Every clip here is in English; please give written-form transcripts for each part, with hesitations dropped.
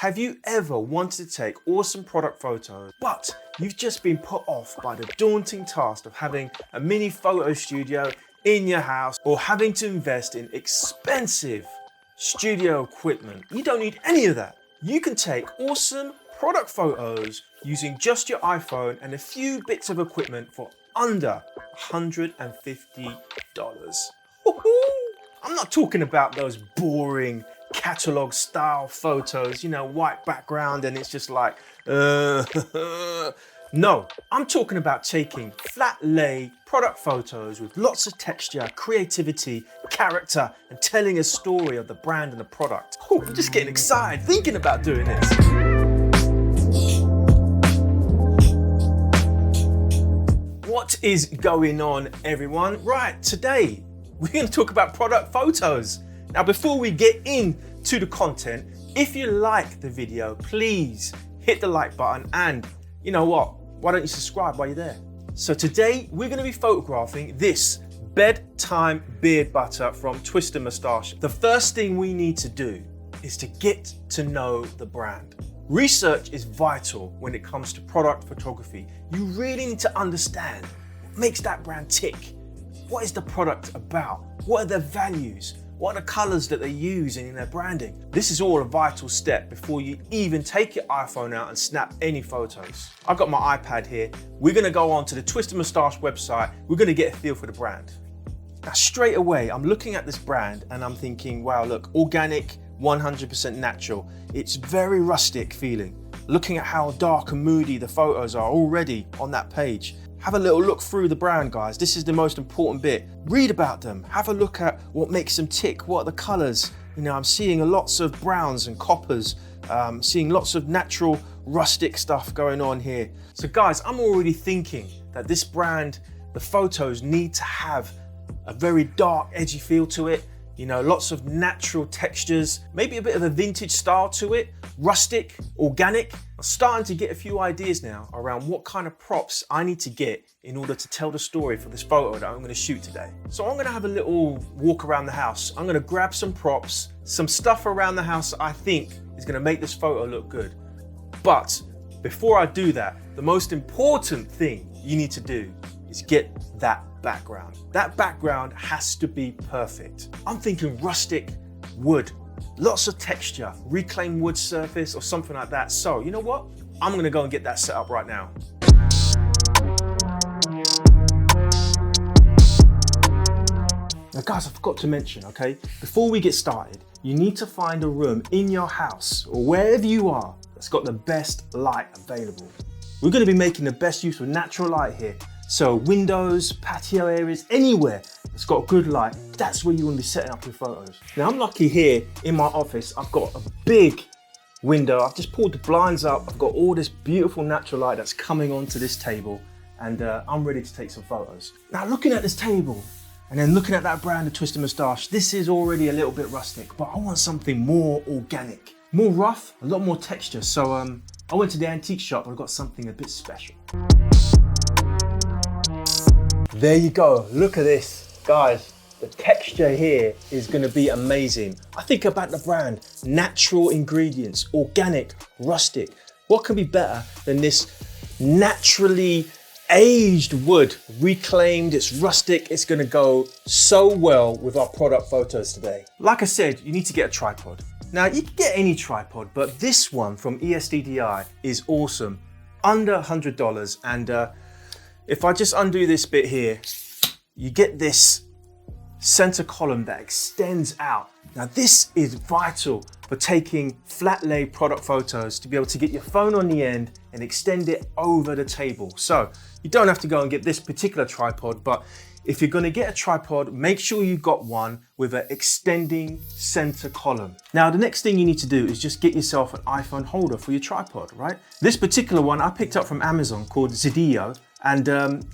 Have you ever wanted to take awesome product photos, but you've just been put off by the daunting task of having a mini photo studio in your house or having to invest in expensive studio equipment? You don't need any of that. You can take awesome product photos using just your iPhone and a few bits of equipment for under $150. I'm not talking about those boring catalog style photos, you know, white background and it's just like, no, I'm talking about taking flat lay product photos with lots of texture, creativity, character, and telling a story of the brand and the product. Oh, I'm just getting excited thinking about doing this. What is going on, everyone? Right, today we're going to talk about product photos. Now, before we get into the content, if you like the video, please hit the like button, and you know what? Why don't you subscribe while you're there? So today we're going to be photographing this bedtime beard butter from Twisted Moustache. The first thing we need to do is to get to know the brand. Research is vital when it comes to product photography. You really need to understand what makes that brand tick. What is the product about? What are their values? What are the colors that they use in their branding? This is all a vital step before you even take your iPhone out and snap any photos. I've got my iPad here. We're gonna go on to the Twisted Moustache website. We're gonna get a feel for the brand. Now, straight away, I'm looking at this brand and I'm thinking, wow, look, organic, 100% natural. It's very rustic feeling. Looking at how dark and moody the photos are already on that page. Have a little look through the brand, guys. This is the most important bit. Read about them. Have a look at what makes them tick. What are the colors? You know, I'm seeing lots of browns and coppers. Seeing lots of natural rustic stuff going on here. So guys, I'm already thinking that this brand, the photos need to have a very dark, edgy feel to it. You know, lots of natural textures, maybe a bit of a vintage style to it, rustic, organic. I'm starting to get a few ideas now around what kind of props I need to get in order to tell the story for this photo that I'm going to shoot today. So I'm going to have a little walk around the house. I'm going to grab some props, some stuff around the house that I think is going to make this photo look good. But before I do that, the most important thing you need to do is get that background. That background has to be perfect. I'm thinking rustic wood, lots of texture, reclaimed wood surface or something like that. So you know what? I'm gonna go and get that set up right now. Now guys, I forgot to mention, okay? Before we get started, you need to find a room in your house or wherever you are that's got the best light available. We're gonna be making the best use of natural light here. So windows, patio areas, anywhere that's got good light, that's where you want to be setting up your photos. Now I'm lucky here in my office, I've got a big window. I've just pulled the blinds up. I've got all this beautiful natural light that's coming onto this table, and I'm ready to take some photos. Now looking at this table and then looking at that brand of Twisted Moustache, this is already a little bit rustic, but I want something more organic, more rough, a lot more texture. So I went to the antique shop and I got something a bit special. There you go, look at this. Guys, the texture here is gonna be amazing. I think about the brand, natural ingredients, organic, rustic. What can be better than this naturally aged wood, reclaimed, it's rustic, it's gonna go so well with our product photos today. Like I said, you need to get a tripod. Now you can get any tripod, but this one from ESDDI is awesome. Under $100, and if I just undo this bit here, you get this center column that extends out. Now this is vital for taking flat lay product photos, to be able to get your phone on the end and extend it over the table. So you don't have to go and get this particular tripod, but if you're gonna get a tripod, make sure you've got one with an extending center column. Now the next thing you need to do is just get yourself an iPhone holder for your tripod, right? This particular one I picked up from Amazon called Zidillo. And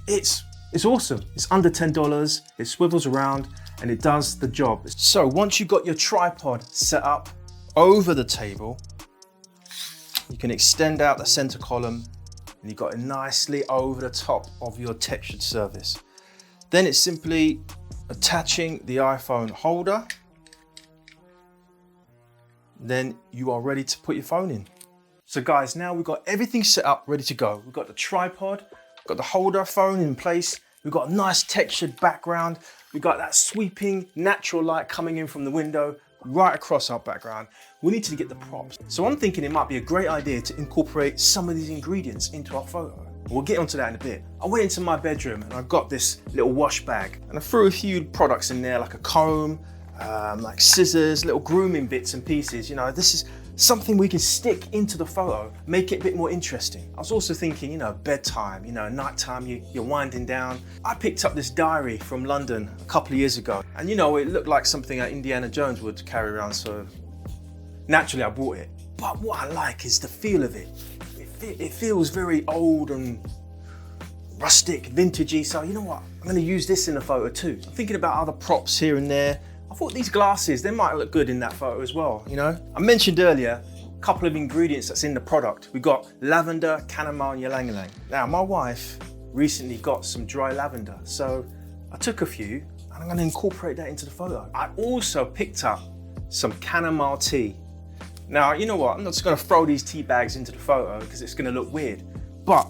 it's awesome. It's under $10, it swivels around and it does the job. So once you've got your tripod set up over the table, you can extend out the center column and you've got it nicely over the top of your textured surface. Then it's simply attaching the iPhone holder then you are ready to put your phone in. So guys, now we've got everything set up, ready to go. We've got the tripod, we've got the holder phone in place, we've got a nice textured background, we've got that sweeping natural light coming in from the window right across our background. We need to get the props. So I'm thinking it might be a great idea to incorporate some of these ingredients into our photo. We'll get onto that in a bit. I went into my bedroom and I got this little wash bag and I threw a few products in there, like a comb, like scissors, little grooming bits and pieces. You know, this is something we can stick into the photo, make it a bit more interesting. I was also thinking, you know, bedtime, you know, nighttime, you're winding down. I picked up this diary from London a couple of years ago, and you know, it looked like something that Indiana Jones would carry around, so naturally I bought it. But what I like is the feel of it. It feels very old and rustic, vintagey, so you know what? I'm gonna use this in the photo too. I'm thinking about other props here and there. I thought these glasses, they might look good in that photo as well, you know? I mentioned earlier, a couple of ingredients that's in the product. We've got lavender, chamomile, and ylang ylang. Now, my wife recently got some dry lavender, so I took a few and I'm gonna incorporate that into the photo. I also picked up some chamomile tea. Now, you know what? I'm not just gonna throw these tea bags into the photo because it's gonna look weird. But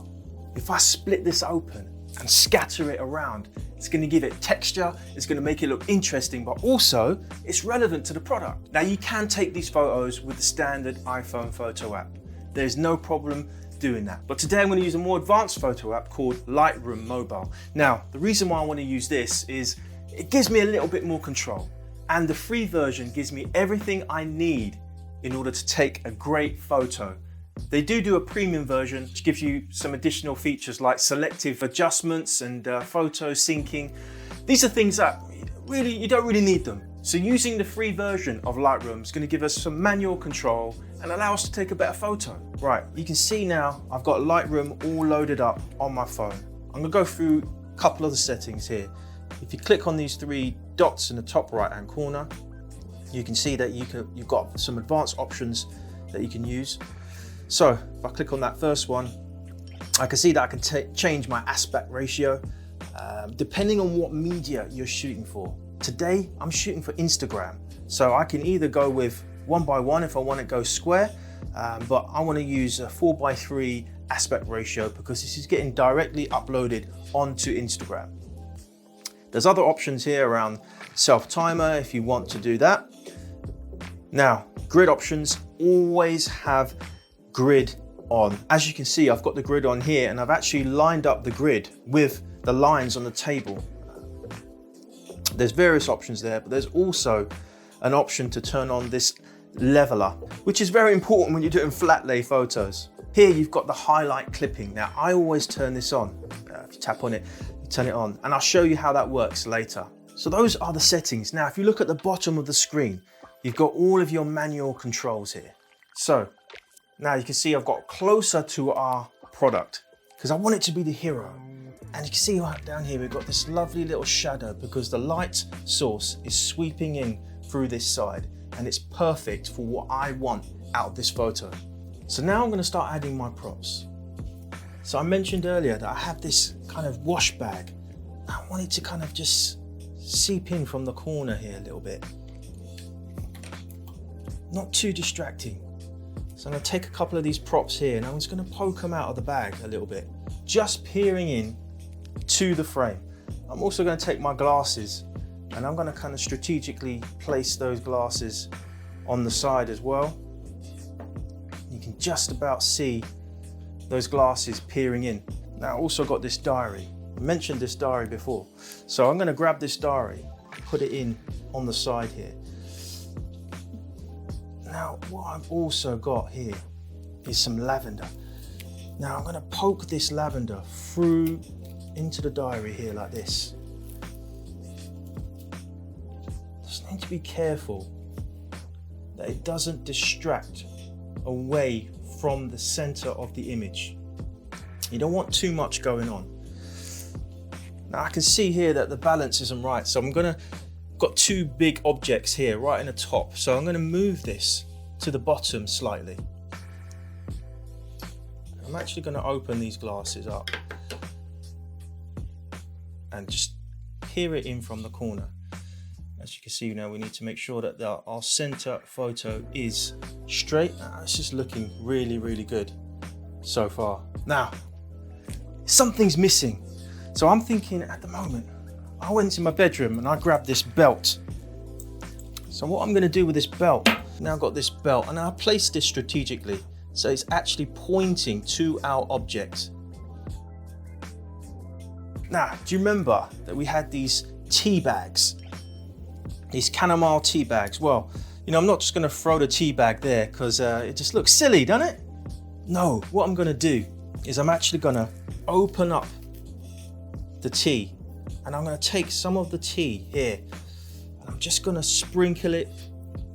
if I split this open and scatter it around, it's gonna give it texture, it's gonna make it look interesting, but also it's relevant to the product. Now, you can take these photos with the standard iPhone photo app. There's no problem doing that. But today I'm gonna use a more advanced photo app called Lightroom Mobile. Now, the reason why I wanna use this is it gives me a little bit more control, and the free version gives me everything I need in order to take a great photo. They do a premium version which gives you some additional features like selective adjustments and photo syncing. These are things that you don't really need them. So using the free version of Lightroom is going to give us some manual control and allow us to take a better photo. Right, you can see now I've got Lightroom all loaded up on my phone. I'm going to go through a couple of the settings here. If you click on these three dots in the top right hand corner, you can see that you've got some advanced options that you can use. So if I click on that first one, I can see that I can change my aspect ratio depending on what media you're shooting for. Today, I'm shooting for Instagram. So I can either go with 1:1 if I want to go square, but I want to use a 4:3 aspect ratio because this is getting directly uploaded onto Instagram. There's other options here around self-timer if you want to do that. Now, grid options always have grid on. As you can see, I've got the grid on here and I've actually lined up the grid with the lines on the table. There's various options there, but there's also an option to turn on this leveler, which is very important when you're doing flat lay photos. Here you've got the highlight clipping. Now, I always turn this on. If you tap on it, you turn it on, and I'll show you how that works later. So those are the settings. Now, if you look at the bottom of the screen, you've got all of your manual controls here. So now you can see I've got closer to our product because I want it to be the hero. And you can see right down here, we've got this lovely little shadow because the light source is sweeping in through this side and it's perfect for what I want out of this photo. So now I'm going to start adding my props. So I mentioned earlier that I have this kind of wash bag. I want it to kind of just seep in from the corner here a little bit. Not too distracting. So I'm going to take a couple of these props here and I'm just going to poke them out of the bag a little bit, just peering in to the frame. I'm also going to take my glasses and I'm going to kind of strategically place those glasses on the side as well. You can just about see those glasses peering in. Now I also got this diary. I mentioned this diary before. So I'm going to grab this diary, put it in on the side here. Now, what I've also got here is some lavender. Now, I'm going to poke this lavender through into the diary here like this. Just need to be careful that it doesn't distract away from the center of the image. You don't want too much going on. Now, I can see here that the balance isn't right, so got two big objects here right in the top, so I'm going to move this to the bottom slightly. I'm actually going to open these glasses up and just peer it in from the corner. As you can see now, we need to make sure that our center photo is straight. It's just looking really, really good so far. Now, something's missing. So I'm thinking at the moment, I went to my bedroom and I grabbed this belt. So what I'm gonna do with this belt, now I've got this belt and I placed this strategically. So it's actually pointing to our object. Now, do you remember that we had these tea bags? These chamomile tea bags. Well, you know, I'm not just gonna throw the tea bag there because it just looks silly, doesn't it? No, what I'm gonna do is I'm actually gonna open up the tea and I'm gonna take some of the tea here and I'm just gonna sprinkle it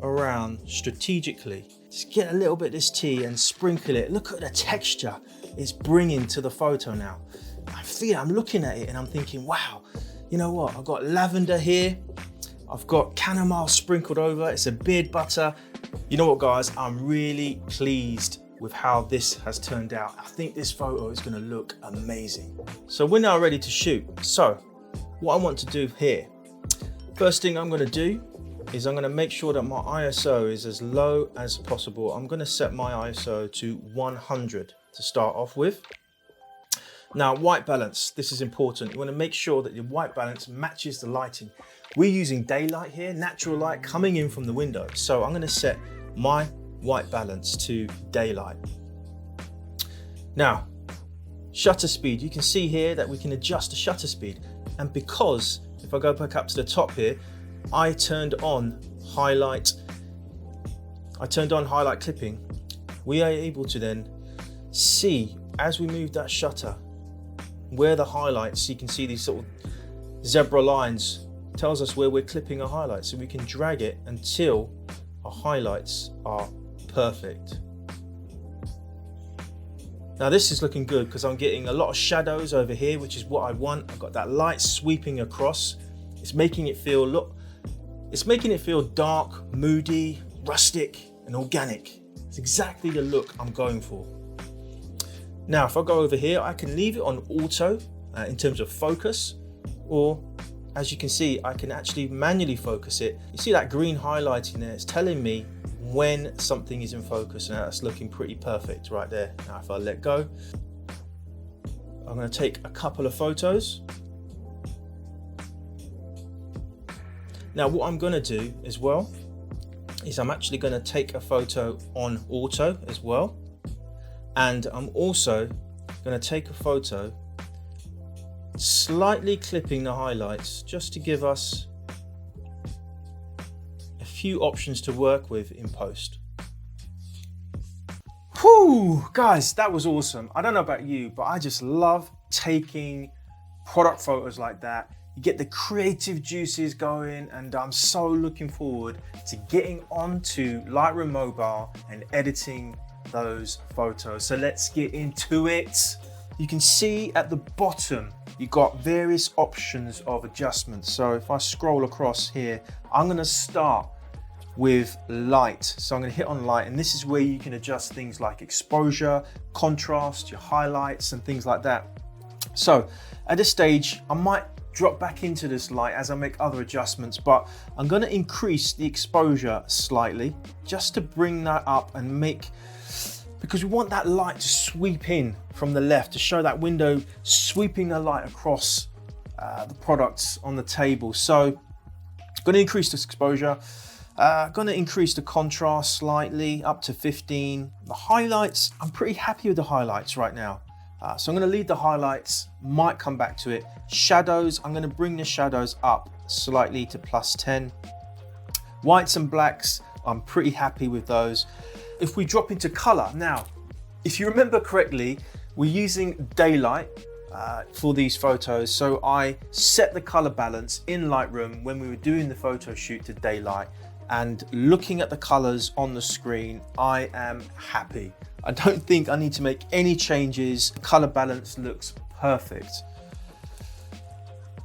around strategically. Just get a little bit of this tea and sprinkle it. Look at the texture it's bringing to the photo now. I'm looking at it and I'm thinking, wow, you know what? I've got lavender here. I've got chamomile sprinkled over. It's a beard butter. You know what, guys? I'm really pleased with how this has turned out. I think this photo is gonna look amazing. So we're now ready to shoot. So what I want to do here, first thing I'm gonna do is I'm gonna make sure that my ISO is as low as possible. I'm gonna set my ISO to 100 to start off with. Now, white balance, this is important. You wanna make sure that your white balance matches the lighting. We're using daylight here, natural light coming in from the window. So I'm gonna set my white balance to daylight. Now, shutter speed, you can see here that we can adjust the shutter speed. And because, if I go back up to the top here, I turned on highlight clipping, we are able to then see, as we move that shutter, where the highlights, you can see these sort of zebra lines, tells us where we're clipping our highlights. So we can drag it until our highlights are perfect. Now this is looking good because I'm getting a lot of shadows over here, which is what I want. I've got that light sweeping across. It's making it feel dark, moody, rustic, and organic. It's exactly the look I'm going for. Now, if I go over here, I can leave it on auto in terms of focus, or as you can see, I can actually manually focus it. You see that green highlighting there? It's telling me when something is in focus, and that's looking pretty perfect right there. Now, if I let go, I'm going to take a couple of photos. Now, what I'm going to do as well is I'm actually going to take a photo on auto as well. And I'm also going to take a photo slightly clipping the highlights just to give us a few options to work with in post. Whew, guys, that was awesome. I don't know about you, but I just love taking product photos like that. You get the creative juices going, and I'm so looking forward to getting onto Lightroom Mobile and editing those photos. So let's get into it. You can see at the bottom, you've got various options of adjustments. So if I scroll across here, I'm gonna start with light. So I'm gonna hit on light, and this is where you can adjust things like exposure, contrast, your highlights, and things like that. So at this stage, I might drop back into this light as I make other adjustments, but I'm gonna increase the exposure slightly just to bring that up and because we want that light to sweep in from the left to show that window sweeping the light across the products on the table. So I'm gonna increase this exposure, gonna increase the contrast slightly up to 15. The highlights, I'm pretty happy with the highlights right now. So I'm gonna leave the highlights, might come back to it. Shadows, I'm gonna bring the shadows up slightly to +10. Whites and blacks, I'm pretty happy with those. If we drop into color, now, if you remember correctly, we're using daylight for these photos. So I set the color balance in Lightroom when we were doing the photo shoot to daylight, and looking at the colors on the screen, I am happy. I don't think I need to make any changes. Color balance looks perfect.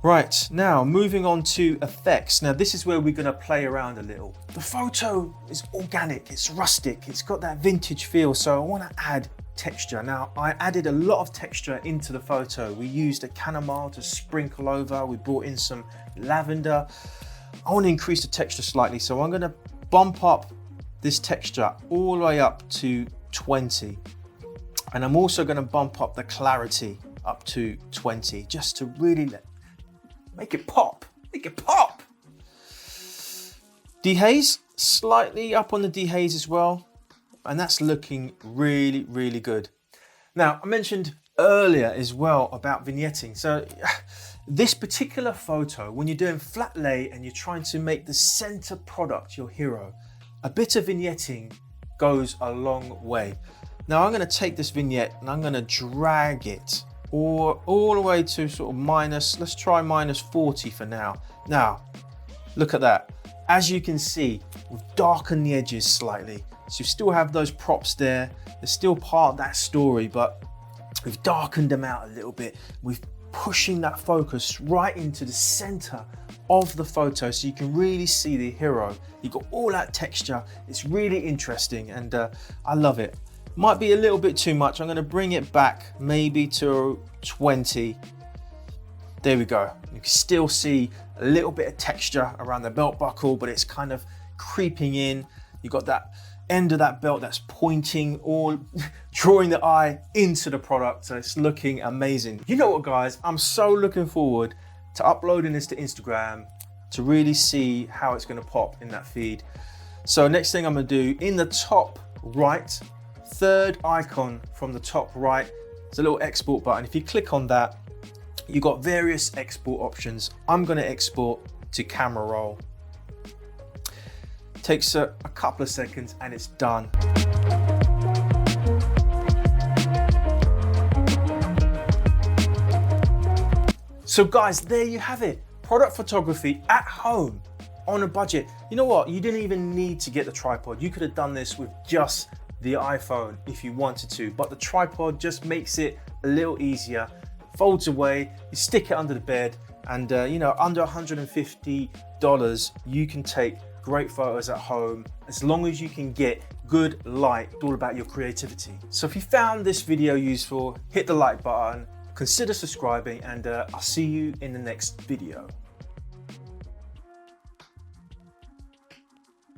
Right, now moving on to effects. Now this is where we're gonna play around a little. The photo is organic, it's rustic, it's got that vintage feel, so I wanna add texture. Now I added a lot of texture into the photo. We used a chamomile to sprinkle over, we brought in some lavender. I want to increase the texture slightly. So I'm going to bump up this texture all the way up to 20. And I'm also going to bump up the clarity up to 20, just to really make it pop, Dehaze, slightly up on the dehaze as well. And that's looking really, really good. Now, I mentioned earlier as well about vignetting. So this particular photo, when you're doing flat lay and you're trying to make the center product your hero, a bit of vignetting goes a long way. Now I'm going to take this vignette and I'm going to drag it all the way to sort of minus, let's try minus 40 for now. Now, look at that. As you can see, we've darkened the edges slightly. So you still have those props there. They're still part of that story, but we've darkened them out a little bit. We're pushing that focus right into the center of the photo so you can really see the hero. You've got all that texture. It's really interesting and I love it. Might be a little bit too much. I'm going to bring it back maybe to 20. There we go. You can still see a little bit of texture around the belt buckle, but it's kind of creeping in. You've got that end of that belt that's pointing, all drawing the eye into the product. So it's looking amazing. You know what, guys? I'm so looking forward to uploading this to Instagram to really see how it's going to pop in that feed. So next thing I'm going to do, in the top right, third icon from the top right, there's a little export button. If you click on that, you've got various export options. I'm going to export to camera roll. Takes a couple of seconds and it's done. So guys, there you have it. Product photography at home on a budget. You know what? You didn't even need to get the tripod. You could have done this with just the iPhone if you wanted to, but the tripod just makes it a little easier. Folds away, you stick it under the bed, and you know, under $150, you can take great photos at home as long as you can get good light. It's all about your creativity. So if you found this video useful, hit the like button, consider subscribing, and I'll see you in the next video.